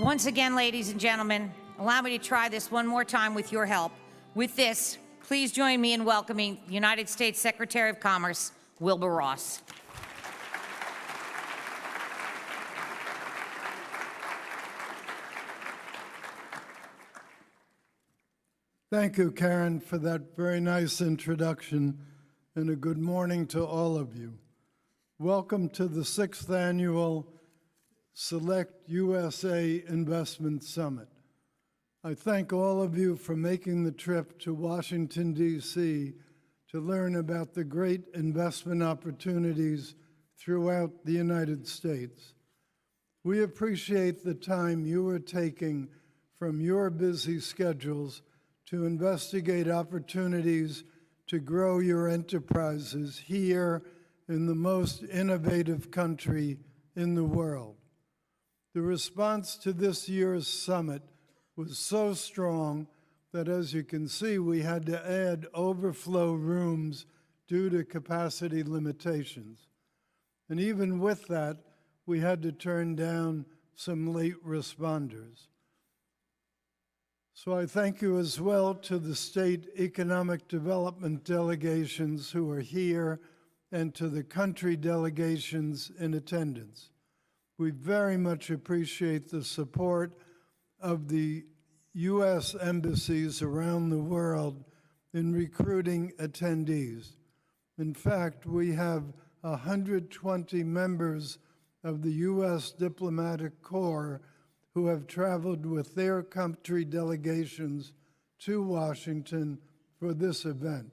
Once again, ladies and gentlemen, allow me to try this one more time with your help. With this, please join me in welcoming the United States Secretary of Commerce, Wilbur Ross. Thank you, Karen, for that very nice introduction, and a good morning to all of you. Welcome to the 6th Annual SelectUSA Investment Summit. I thank all of you for making the trip to Washington, D.C. to learn about the great investment opportunities throughout the United States. We appreciate the time you are taking from your busy schedules to investigate opportunities to grow your enterprises here in the most innovative country in the world. The response to this year's summit was so strong that, as you can see, we had to add overflow rooms due to capacity limitations. And even with that, we had to turn down some late responders. So I thank you as well to the state economic development delegations who are here and to the country delegations in attendance. We very much appreciate the support of the U.S. embassies around the world in recruiting attendees. In fact, we have 120 members of the U.S. Diplomatic Corps who have traveled with their country delegations to Washington for this event.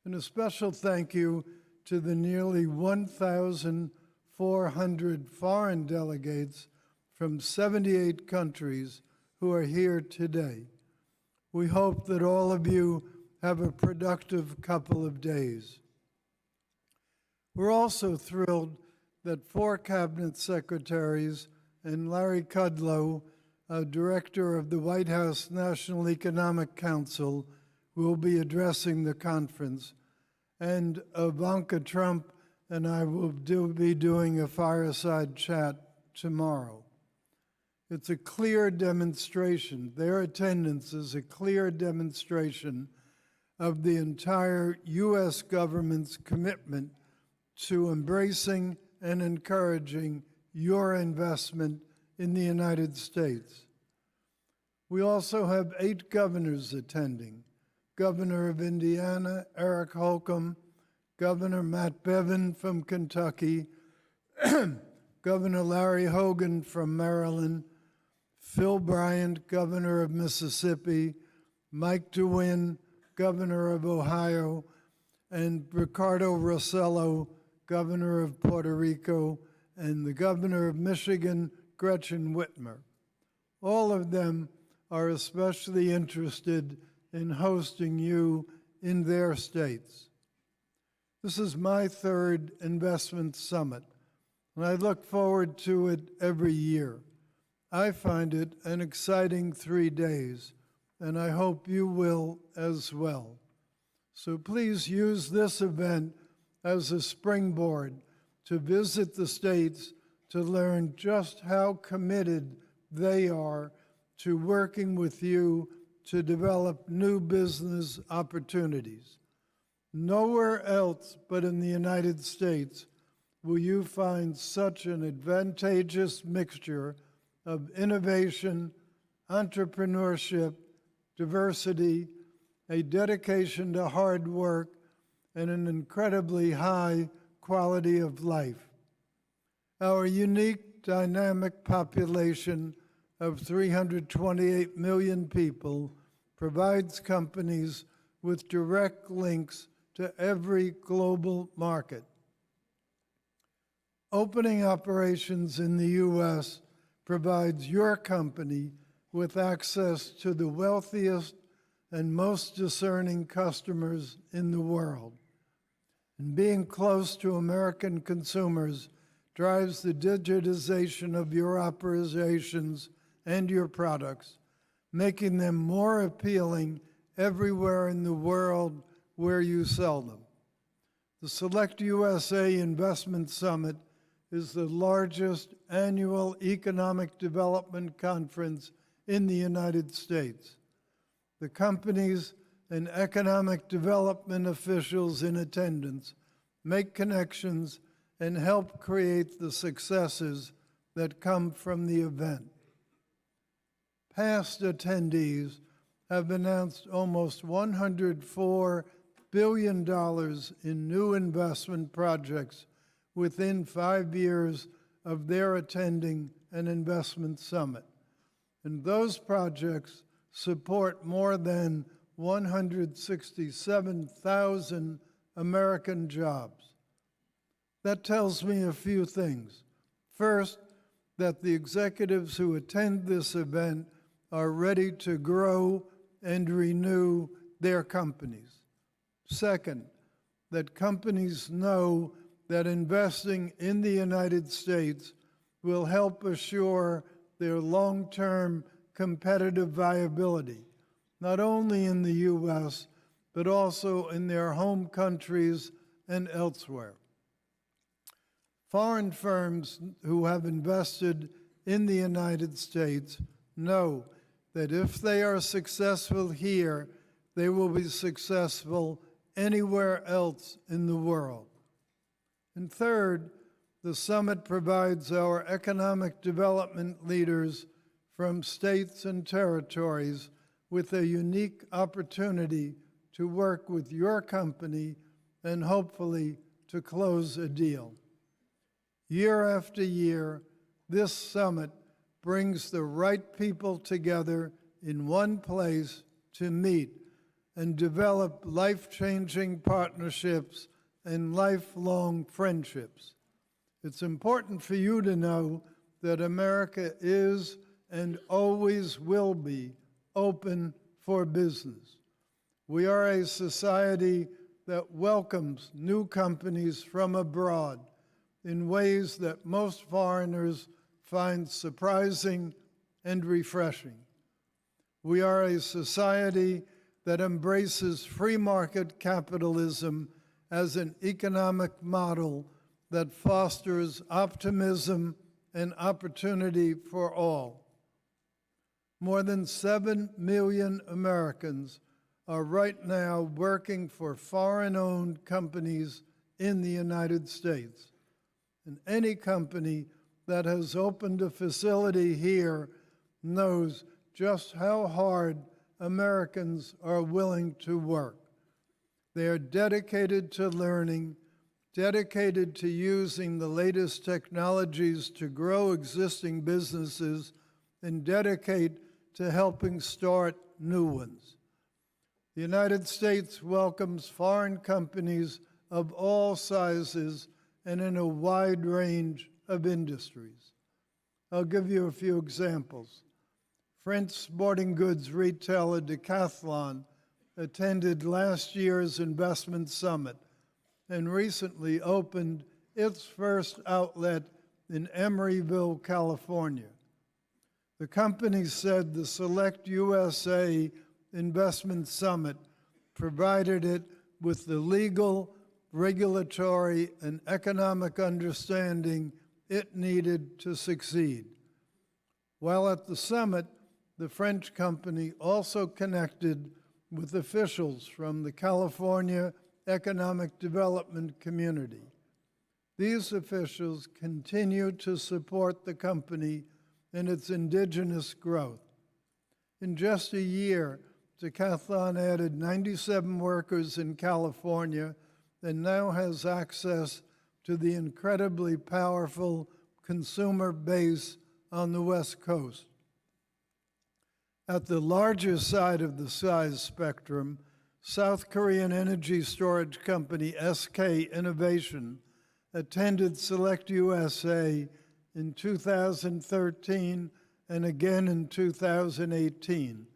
And a special thank you to the nearly 1,400 foreign delegates from 78 countries who are here today. We hope that all of you have a productive couple of days. We're also thrilled that 4 cabinet secretaries and Larry Kudlow, director of the White House National Economic Council, will be addressing the conference. And Ivanka Trump and I will be doing a fireside chat tomorrow. It's a clear demonstration. Their attendance is a clear demonstration of the entire U.S. government's commitment to embracing and encouraging your investment in the United States. We also have 8 governors attending. Governor of Indiana, Eric Holcomb, Governor Matt Bevin from Kentucky, Governor Larry Hogan from Maryland, Phil Bryant, Governor of Mississippi, Mike DeWine, Governor of Ohio, and Ricardo Rossello, Governor of Puerto Rico, and the Governor of Michigan, Gretchen Whitmer. All of them are especially interested in hosting you in their states. This is my 3rd investment summit, and I look forward to it every year. I find it an exciting 3 days, and I hope you will as well. So please use this event as a springboard to visit the states to learn just how committed they are to working with you to develop new business opportunities. Nowhere else but in the United States will you find such an advantageous mixture of innovation, entrepreneurship, diversity, a dedication to hard work, and an incredibly high quality of life. Our unique, dynamic population of 328 million people provides companies with direct links to every global market. Opening operations in the U.S. provides your company with access to the wealthiest and most discerning customers in the world. And being close to American consumers drives the digitization of your operations and your products, making them more appealing everywhere in the world where you sell them. The SelectUSA Investment Summit is the largest annual economic development conference in the United States. The companies and economic development officials in attendance make connections and help create the successes that come from the event. Past attendees have announced almost $104 billion in new investment projects within 5 years of their attending an investment summit. And those projects support more than 167,000 American jobs. That tells me a few things. First, that the executives who attend this event are ready to grow and renew their companies. Second, that companies know that investing in the United States will help assure their long-term competitive viability, not only in the U.S., but also in their home countries and elsewhere. Foreign firms who have invested in the United States know that if they are successful here, they will be successful anywhere else in the world. And third, the summit provides our economic development leaders from states and territories with a unique opportunity to work with your company and hopefully to close a deal. Year after year, this summit brings the right people together in one place to meet and develop life-changing partnerships and lifelong friendships. It's important for you to know that America is and always will be open for business. We are a society that welcomes new companies from abroad in ways that most foreigners find surprising and refreshing. We are a society that embraces free market capitalism as an economic model that fosters optimism and opportunity for all. More than 7 million Americans are right now working for foreign-owned companies in the United States. And any company that has opened a facility here knows just how hard Americans are willing to work. They are dedicated to learning, dedicated to using the latest technologies to grow existing businesses, and dedicate to helping start new ones. The United States welcomes foreign companies of all sizes and in a wide range of industries. I'll give you a few examples. French sporting goods retailer Decathlon attended last year's investment summit and recently opened its first outlet in Emeryville, California. The company said the SelectUSA Investment Summit provided it with the legal, regulatory, and economic understanding it needed to succeed. While at the summit, the French company also connected with officials from the California economic development community. These officials continue to support the company in its indigenous growth. In just a year, Decathlon added 97 workers in California and now has access to the incredibly powerful consumer base on the West Coast. At the larger side of the size spectrum, South Korean energy storage company SK Innovation attended SelectUSA in 2013 and again in 2018.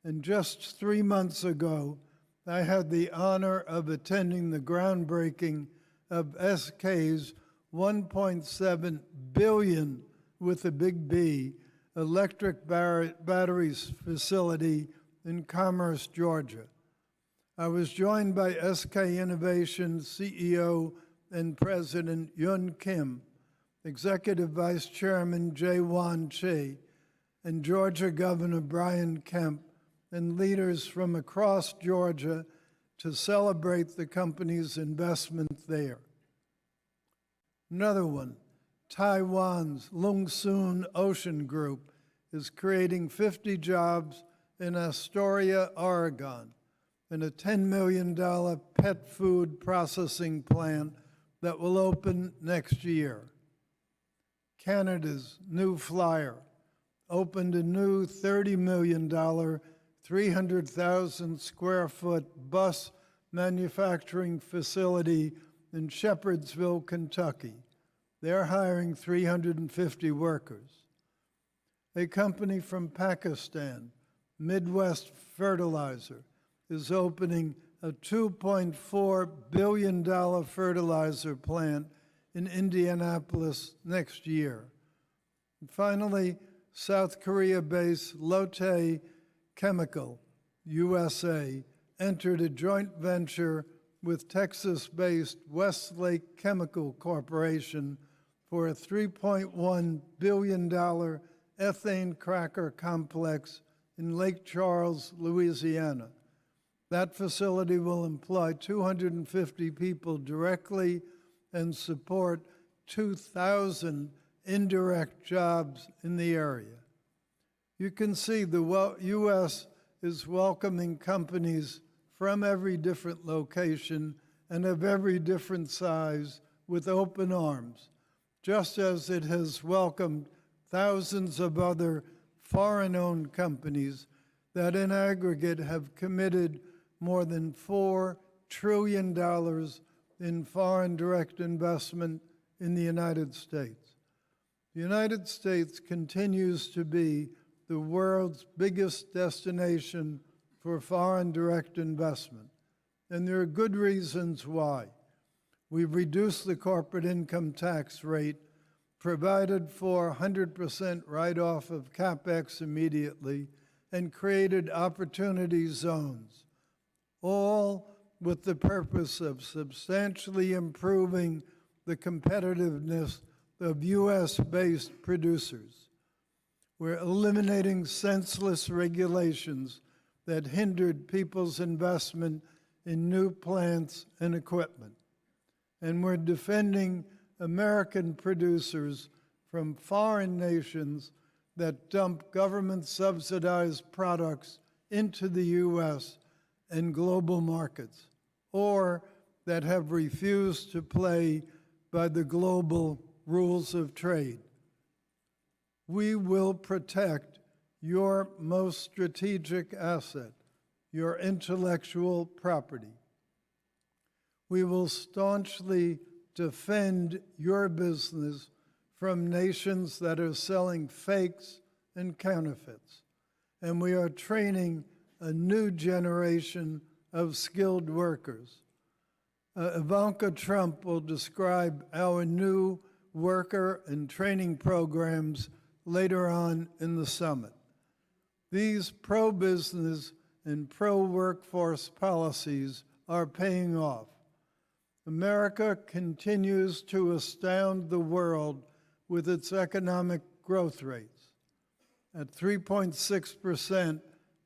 And just 3 months ago, I had the honor of attending the groundbreaking of SK's $1.7 billion, with a big B, electric batteries facility in Commerce, Georgia. I was joined by SK Innovation's CEO and President Yun Kim, Executive Vice Chairman Jae-Wan Chi, and Georgia Governor Brian Kemp, and leaders from across Georgia to celebrate the company's investment there. Another one, Taiwan's Lungsun Ocean Group is creating 50 jobs in Astoria, Oregon, and a $10 million pet food processing plant that will open next year. Canada's New Flyer opened a new $30 million, 300,000 square foot bus manufacturing facility in Shepherdsville, Kentucky. They're hiring 350 workers. A company from Pakistan, Midwest Fertilizer, is opening a $2.4 billion fertilizer plant in Indianapolis next year. And finally, South Korea-based Lotte Chemical, USA, entered a joint venture with Texas-based Westlake Chemical Corporation for a $3.1 billion ethane cracker complex in Lake Charles, Louisiana. That facility will employ 250 people directly and support 2,000 indirect jobs in the area. You can see the U.S. is welcoming companies from every different location and of every different size with open arms, just as it has welcomed thousands of other foreign-owned companies that in aggregate have committed more than $4 trillion in foreign direct investment in the United States. The United States continues to be the world's biggest destination for foreign direct investment, and there are good reasons why. We've reduced the corporate income tax rate, provided for 100% write-off of CapEx immediately, and created opportunity zones, all with the purpose of substantially improving the competitiveness of U.S.-based producers. We're eliminating senseless regulations that hindered people's investment in new plants and equipment. And we're defending American producers from foreign nations that dump government-subsidized products into the U.S. and global markets, or that have refused to play by the global rules of trade. We will protect your most strategic asset, your intellectual property. We will staunchly defend your business from nations that are selling fakes and counterfeits. And we are training a new generation of skilled workers. Ivanka Trump will describe our new worker and training programs later on in the summit. These pro-business and pro-workforce policies are paying off. America continues to astound the world with its economic growth rates. At 3.6%,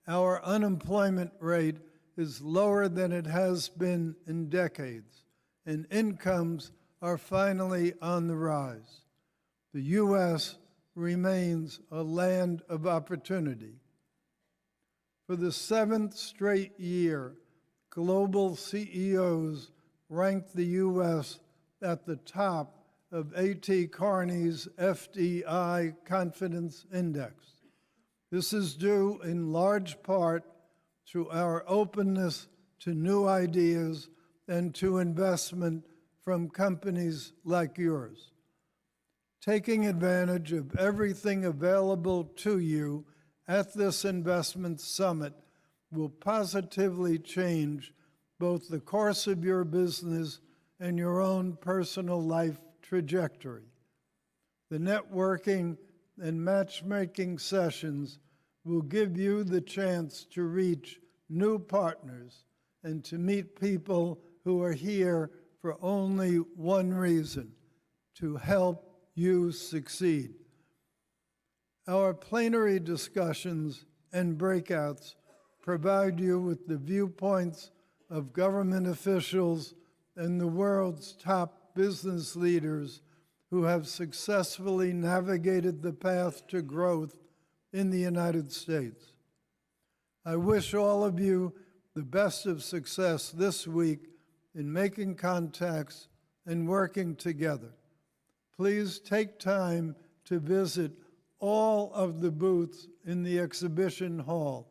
our unemployment rate is lower than it has been in decades, and incomes are finally on the rise. The U.S. remains a land of opportunity. For the 7th straight year, global CEOs ranked the U.S. at the top of A.T. Kearney's FDI Confidence Index. This is due in large part to our openness to new ideas and to investment from companies like yours. Taking advantage of everything available to you at this investment summit will positively change both the course of your business and your own personal life trajectory. The networking and matchmaking sessions will give you the chance to reach new partners and to meet people who are here for only one reason: to help you succeed. Our plenary discussions and breakouts provide you with the viewpoints of government officials and the world's top business leaders who have successfully navigated the path to growth in the United States. I wish all of you the best of success this week in making contacts and working together. Please take time to visit all of the booths in the exhibition hall.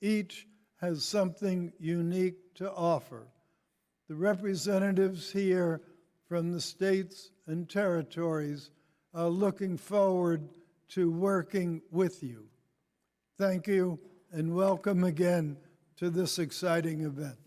Each has something unique to offer. The representatives here from the states and territories are looking forward to working with you. Thank you, and welcome again to this exciting event.